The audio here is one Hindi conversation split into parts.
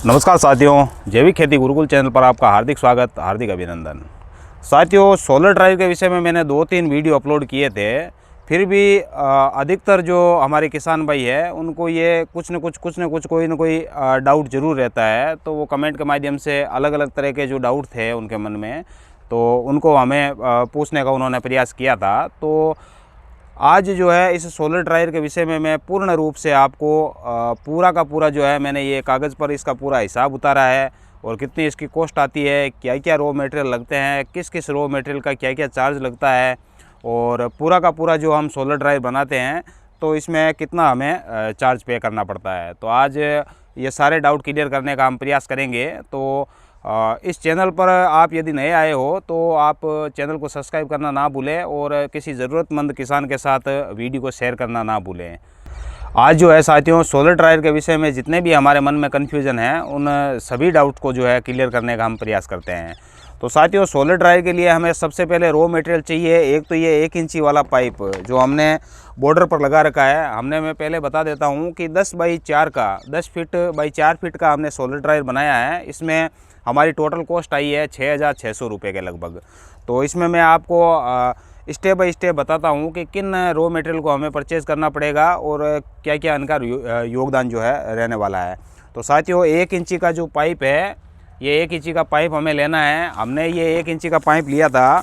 नमस्कार साथियों, जैविक खेती गुरुकुल चैनल पर आपका हार्दिक स्वागत, हार्दिक अभिनंदन। साथियों, सोलर ड्राइव के विषय में मैंने 2-3 वीडियो अपलोड किए थे। फिर भी अधिकतर जो हमारे किसान भाई है उनको ये कुछ न कुछ कोई न कोई डाउट ज़रूर रहता है। तो वो कमेंट के माध्यम से अलग अलग तरह के जो डाउट थे उनके मन में, तो उनको हमें पूछने का उन्होंने प्रयास किया था। तो आज जो है इस सोलर ड्रायर के विषय में मैं पूर्ण रूप से आपको पूरा का पूरा जो है मैंने ये कागज़ पर इसका पूरा हिसाब उतारा है और कितनी इसकी कॉस्ट आती है, क्या क्या रॉ मटेरियल लगते हैं, किस किस रॉ मटेरियल का क्या क्या चार्ज लगता है, और पूरा का पूरा जो हम सोलर ड्रायर बनाते हैं तो इसमें कितना हमें चार्ज पे करना पड़ता है। तो आज ये सारे डाउट क्लियर करने का हम प्रयास करेंगे। तो इस चैनल पर आप यदि नए आए हो तो आप चैनल को सब्सक्राइब करना ना भूलें और किसी ज़रूरतमंद किसान के साथ वीडियो को शेयर करना ना भूलें। आज जो है साथियों, सोलर ड्रायर के विषय में जितने भी हमारे मन में कन्फ्यूज़न है उन सभी डाउट को जो है क्लियर करने का हम प्रयास करते हैं। तो साथियों, सोलर ड्रायर के लिए हमें सबसे पहले रॉ मटेरियल चाहिए। एक तो ये 1 इंची वाला पाइप जो हमने बॉर्डर पर लगा रखा है। मैं पहले बता देता हूँ कि 10 बाई 4 का 10 फीट बाई 4 फीट का हमने सोलर ड्रायर बनाया है। इसमें हमारी टोटल कॉस्ट आई है 6,600 रुपये के लगभग। तो इसमें मैं आपको स्टेप बाय स्टेप बताता हूँ कि किन रॉ मटेरियल को हमें परचेज़ करना पड़ेगा और क्या क्या इनका योगदान जो है रहने वाला है। तो साथियों, 1 इंची का जो पाइप है, ये 1 इंची का पाइप हमें लेना है। हमने ये 1 इंची का पाइप लिया था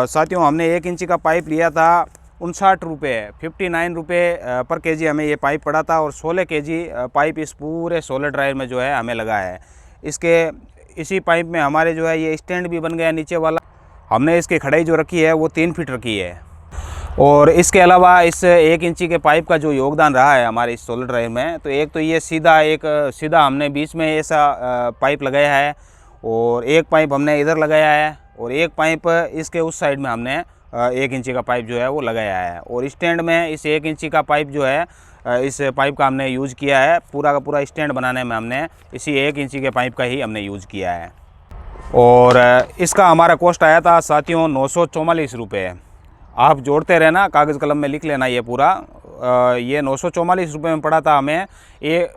साथियों, हमने 1 इंची का पाइप लिया था 59 रुपये, 59 रुपये पर केजी हमें ये पाइप पड़ा था। और 16 केजी पाइप इस पूरे सोलर ड्रायर में जो है हमें लगा है। इसी पाइप में हमारे जो है ये स्टैंड भी बन गया नीचे वाला। हमने इसकी खड़ाई जो रखी है वो 3 फीट रखी है। और इसके अलावा इस 1 इंची के पाइप का जो योगदान रहा है हमारे इस सोलर ड्रायर में, तो एक तो ये सीधा हमने बीच में ऐसा पाइप लगाया है और एक पाइप हमने इधर लगाया है और एक पाइप इसके उस साइड में हमने 1 इंची का पाइप जो है वो लगाया है। और स्टैंड में इस 1 इंची का पाइप जो है, इस पाइप का हमने यूज़ किया है। पूरा का पूरा स्टैंड बनाने में हमने इसी 1 इंची के पाइप का ही हमने यूज़ किया है। और इसका हमारा कॉस्ट आया था साथियों 944 रुपये। आप जोड़ते रहना, कागज़ कलम में लिख लेना ये पूरा। ये 944 रुपये में पड़ा था हमें। ये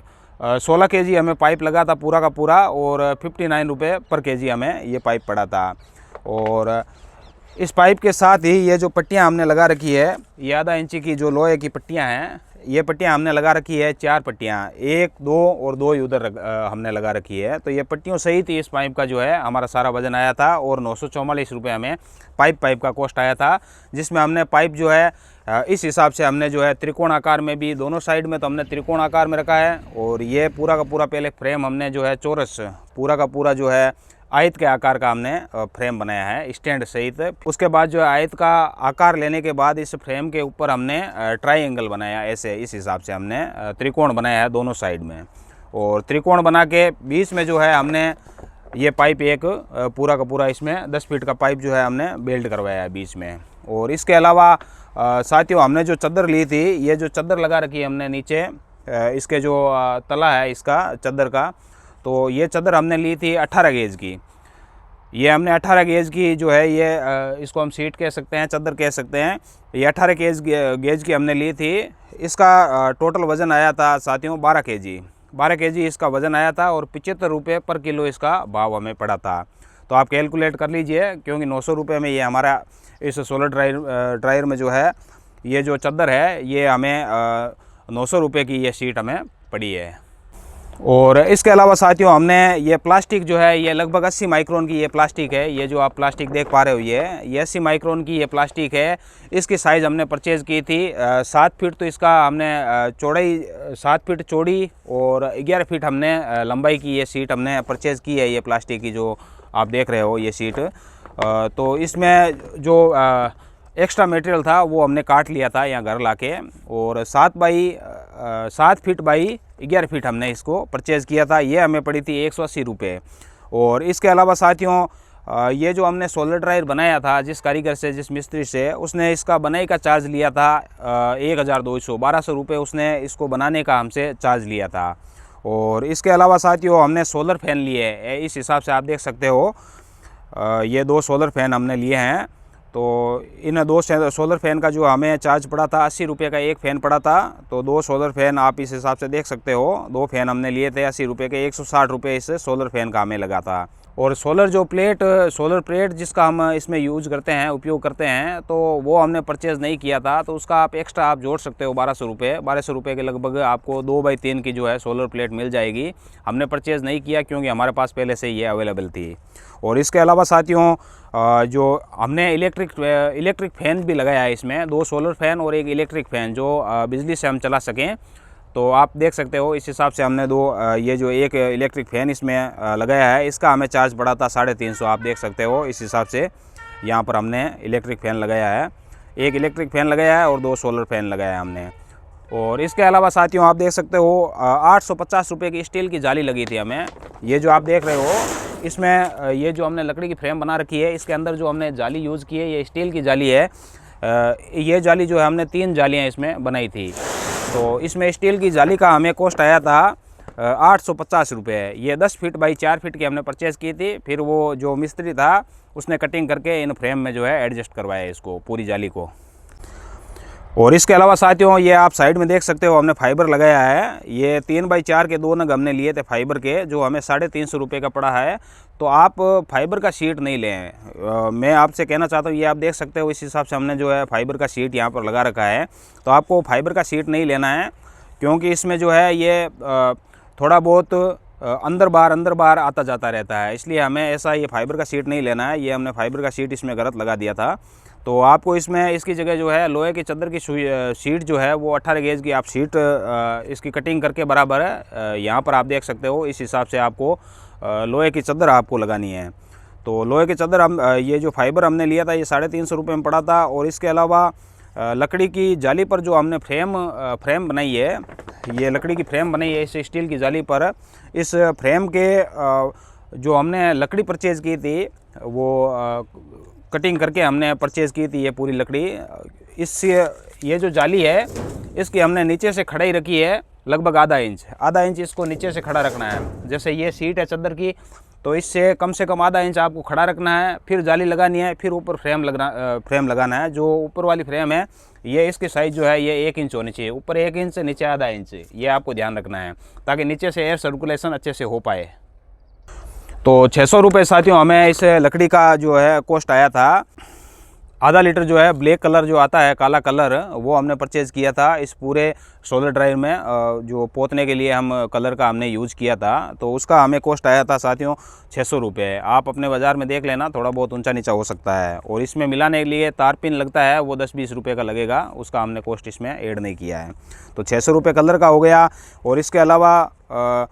16 केजी हमें पाइप लगा था पूरा का पूरा और 59 रुपये पर केजी हमें ये पाइप पड़ा था। और इस पाइप के साथ ही ये जो पट्टियाँ हमने लगा रखी है, ये आधा इंची की जो लोहे की पट्टियाँ हैं, ये पट्टियाँ हमने लगा रखी है 4 पट्टियाँ, 1, 2 और 2 उधर हमने लगा रखी है। तो ये पट्टियों सहित इस पाइप का जो है हमारा सारा वजन आया था और 944 रुपये हमें पाइप का कॉस्ट आया था। जिसमें हमने पाइप जो है इस हिसाब से हमने जो है त्रिकोण आकार में भी, दोनों साइड में तो हमने त्रिकोण आकार में रखा है। और ये पूरा का पूरा पहले फ्रेम हमने जो है चौरस, पूरा का पूरा जो है आयत के आकार का हमने फ्रेम बनाया है स्टैंड सहित। उसके बाद जो है आयत का आकार लेने के बाद इस फ्रेम के ऊपर हमने ट्रायंगल बनाया, ऐसे इस हिसाब से हमने त्रिकोण बनाया है दोनों साइड में। और त्रिकोण बना के बीच में जो है हमने ये पाइप एक पूरा का पूरा इसमें 10 फीट का पाइप जो है हमने बेल्ट करवाया है बीच में। और इसके अलावा साथियों, हमने जो चादर ली थी, ये जो चादर लगा रखी है हमने नीचे, इसके जो तला है इसका चादर का, तो ये चादर हमने ली थी 18 गेज की। ये हमने 18 गेज की जो है ये इसको हम सीट कह सकते हैं, चादर कह सकते हैं। ये 18 गेज की हमने ली थी। इसका टोटल वज़न आया था साथियों 12 केजी। 12 केजी इसका वज़न आया था और 75 रुपये पर किलो इसका भाव हमें पड़ा था। तो आप कैलकुलेट कर लीजिए, क्योंकि 900 रुपये में ये हमारा इस सोलर ड्रायर में जो है ये जो चादर है ये हमें 900 रुपये की ये सीट हमें पड़ी है। और इसके अलावा साथियों, हमने ये प्लास्टिक जो है ये लगभग 80 माइक्रोन की ये प्लास्टिक है। ये जो आप प्लास्टिक देख पा रहे हो ये 80 माइक्रोन की ये प्लास्टिक है। इसकी साइज़ हमने परचेज़ की थी 7 फीट। तो इसका हमने चौड़ाई 7 फीट चौड़ी और 11 फीट हमने लंबाई की ये सीट हमने परचेज़ की है। ये प्लास्टिक की जो आप देख रहे हो ये सीट, तो इसमें जो एक्स्ट्रा मटेरियल था वो हमने काट लिया था यहाँ घर लाके। और 7 फीट बाई 11 फीट हमने इसको परचेज़ किया था। ये हमें पड़ी थी 180 रुपये। और इसके अलावा साथियों, ये जो हमने सोलर ड्रायर बनाया था जिस कारीगर से, जिस मिस्त्री से, उसने इसका बनाई का चार्ज लिया था 1200 रुपये उसने इसको बनाने का हमसे चार्ज लिया था। और इसके अलावा साथियों, हमने सोलर फैन लिए, इस हिसाब से आप देख सकते हो ये 2 सोलर फैन हमने लिए हैं। तो इन 2 सोलर फ़ैन का जो हमें चार्ज पड़ा था 80 रुपये का एक फ़ैन पड़ा था। तो 2 सोलर फ़ैन आप इस हिसाब से देख सकते हो, 2 फ़ैन हमने लिए थे 80 रुपये के, 160 रुपये इस सोलर फ़ैन का हमें लगा था। और सोलर प्लेट जिसका हम इसमें यूज़ करते हैं, उपयोग करते हैं, तो वो हमने परचेज़ नहीं किया था। तो उसका आप एक्स्ट्रा आप जोड़ सकते हो 1200 रुपये के लगभग आपको 2x3 की जो है सोलर प्लेट मिल जाएगी। हमने परचेज़ नहीं किया क्योंकि हमारे पास पहले से ये अवेलेबल थी। और इसके अलावा साथियों जो हमने इलेक्ट्रिक फ़ैन भी लगाया है इसमें, 2 सोलर फ़ैन और एक इलेक्ट्रिक फ़ैन जो बिजली से हम चला सकें। तो आप देख सकते हो इस हिसाब से हमने ये जो एक इलेक्ट्रिक फ़ैन इसमें लगाया है, इसका हमें चार्ज पड़ा था 350। आप देख सकते हो इस हिसाब से यहाँ पर हमने इलेक्ट्रिक फ़ैन लगाया है, एक इलेक्ट्रिक फ़ैन लगाया है और 2 सोलर फ़ैन लगाया है हमने। और इसके अलावा साथियों आप देख सकते हो 850 रुपये की स्टील की जाली लगी थी हमें। ये जो आप देख रहे हो इसमें ये जो हमने लकड़ी की फ्रेम बना रखी है, इसके अंदर जो हमने जाली यूज़ की है ये स्टील की जाली है। ये जाली जो है हमने 3 जालियाँ इसमें बनाई थी। तो इसमें स्टील की जाली का हमें कॉस्ट आया था 850 रुपये। ये 10 फीट बाई 4 फीट की हमने परचेज़ की थी। फिर वो जो मिस्त्री था उसने कटिंग करके इन फ्रेम में जो है एडजस्ट करवाया इसको, पूरी जाली को। और इसके अलावा साथियों ये आप साइड में देख सकते हो हमने फाइबर लगाया है। ये 3x4 के 2 नग हमने लिए थे फाइबर के, जो हमें 350 रुपये का पड़ा है। तो आप फाइबर का शीट नहीं लें, मैं आपसे कहना चाहता हूँ। ये आप देख सकते हो इस हिसाब से हमने जो है फाइबर का शीट यहाँ पर लगा रखा है। तो आपको फाइबर का शीट नहीं लेना है क्योंकि इसमें जो है ये थोड़ा बहुत अंदर बाहर आता जाता रहता है, इसलिए हमें ऐसा ये फाइबर का शीट नहीं लेना है। ये हमने फाइबर का शीट इसमें गलत लगा दिया था। तो आपको इसमें इसकी जगह जो है लोहे की चादर की शीट जो है वो 18 गेज की आप शीट इसकी कटिंग करके बराबर यहाँ पर आप देख सकते हो इस हिसाब से आपको लोहे की चादर आपको लगानी है। तो लोहे की चादर हम ये जो फाइबर हमने लिया था ये 350 रुपये में पड़ा था। और इसके अलावा लकड़ी की जाली पर जो हमने फ्रेम बनाई है, ये लकड़ी की फ्रेम बनाई है इस स्टील की जाली पर। इस फ्रेम के जो हमने लकड़ी परचेज़ की थी वो कटिंग करके हमने परचेज़ की थी ये पूरी लकड़ी। इससे ये जो जाली है इसकी हमने नीचे से खड़ाई रखी है लगभग आधा इंच इसको नीचे से खड़ा रखना है। जैसे ये सीट है चादर की, तो इससे कम से कम आधा इंच आपको खड़ा रखना है, फिर जाली लगानी है, फिर ऊपर फ्रेम लगाना है। जो ऊपर वाली फ्रेम है ये इसकी साइज़ जो है ये 1 इंच होनी चाहिए, ऊपर 1 इंच से नीचे आधा इंच, ये आपको ध्यान रखना है ताकि नीचे से एयर सर्कुलेशन अच्छे से हो पाए। तो 600 रुपये साथियों हमें इस लकड़ी का जो है कॉस्ट आया था। आधा लीटर जो है ब्लैक कलर जो आता है, काला कलर, वो हमने परचेज़ किया था इस पूरे सोलर ड्रायर में। जो पोतने के लिए हम कलर का हमने यूज़ किया था, तो उसका हमें कॉस्ट आया था साथियों 600 रुपये। आप अपने बाज़ार में देख लेना, थोड़ा बहुत ऊंचा नीचा हो सकता है। और इसमें मिलाने के लिए तार पिन लगता है, वो 10-20 रुपये का लगेगा, उसका हमने कॉस्ट इसमें ऐड नहीं किया है। तो 600 रुपये कलर का हो गया। और इसके अलावा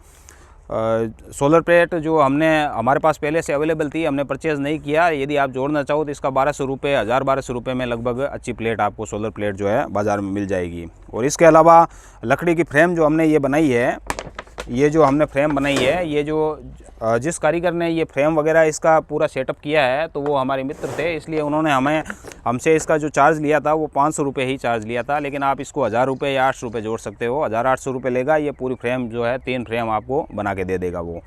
सोलर प्लेट जो हमारे पास पहले से अवेलेबल थी, हमने परचेज़ नहीं किया। यदि आप जोड़ना चाहो तो इसका 1200 रुपये, 1200 रुपये में लगभग अच्छी प्लेट आपको सोलर प्लेट जो है बाज़ार में मिल जाएगी। और इसके अलावा लकड़ी की फ्रेम जो हमने ये बनाई है, ये जो हमने फ्रेम बनाई है, ये जो जिस कारीगर ने ये फ्रेम वगैरह इसका पूरा सेटअप किया है तो वो हमारे मित्र थे, इसलिए उन्होंने हमसे इसका जो चार्ज लिया था वो 500 रुपये ही चार्ज लिया था। लेकिन आप इसको 1000 रुपये या 800 रुपये जोड़ सकते हो। 1800 रुपये लेगा, ये पूरी फ्रेम जो है 3 फ्रेम आपको बना के दे देगा वो।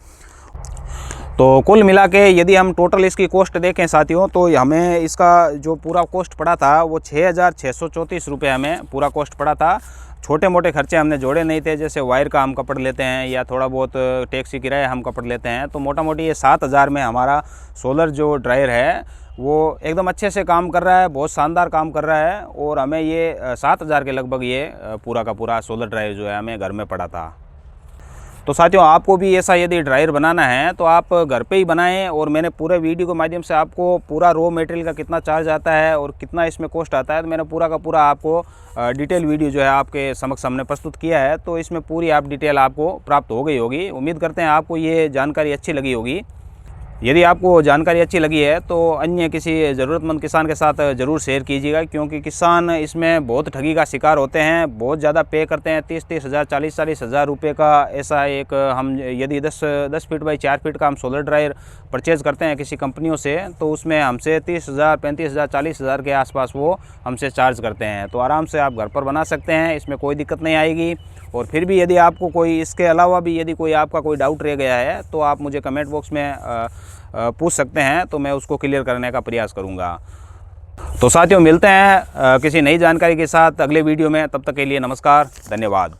तो कुल मिला के यदि हम टोटल इसकी कॉस्ट देखें साथियों, तो हमें इसका जो पूरा कॉस्ट पड़ा था वो 6634 रुपये हमें पूरा कॉस्ट पड़ा था। छोटे मोटे खर्चे हमने जोड़े नहीं थे, जैसे वायर का हम कपड़ लेते हैं या थोड़ा बहुत टैक्सी किराया हम कपड़ लेते हैं। तो मोटा मोटी ये 7000 में हमारा सोलर जो ड्रायर है वो एकदम अच्छे से काम कर रहा है, बहुत शानदार काम कर रहा है। और हमें ये 7000 के लगभग ये पूरा का पूरा सोलर ड्रायर जो है हमें घर में पड़ा था। तो साथियों आपको भी ऐसा यदि ड्रायर बनाना है तो आप घर पे ही बनाएं। और मैंने पूरे वीडियो के माध्यम से आपको पूरा रॉ मटेरियल का कितना चार्ज आता है और कितना इसमें कॉस्ट आता है, तो मैंने पूरा का पूरा आपको डिटेल वीडियो जो है आपके समक्ष हमने प्रस्तुत किया है। तो इसमें पूरी आप डिटेल आपको प्राप्त हो गई होगी। उम्मीद करते हैं आपको ये जानकारी अच्छी लगी होगी। यदि आपको जानकारी अच्छी लगी है तो अन्य किसी ज़रूरतमंद किसान के साथ ज़रूर शेयर कीजिएगा, क्योंकि किसान इसमें बहुत ठगी का शिकार होते हैं, बहुत ज़्यादा पे करते हैं। 30-30 हज़ार 40-40 हज़ार रुपये का ऐसा एक हम यदि 10 फीट बाई 4 फीट का हम सोलर ड्रायर परचेज़ करते हैं किसी कंपनियों से, तो उसमें हमसे 30 हज़ार 35 हज़ार 40 हज़ार के आसपास वो हमसे चार्ज करते हैं। तो आराम से आप घर पर बना सकते हैं, इसमें कोई दिक्कत नहीं आएगी। और फिर भी यदि आपको कोई इसके अलावा भी यदि कोई आपका कोई डाउट रह गया है तो आप मुझे कमेंट बॉक्स में पूछ सकते हैं, तो मैं उसको क्लियर करने का प्रयास करूंगा। तो साथियों मिलते हैं किसी नई जानकारी के साथ अगले वीडियो में। तब तक के लिए नमस्कार, धन्यवाद।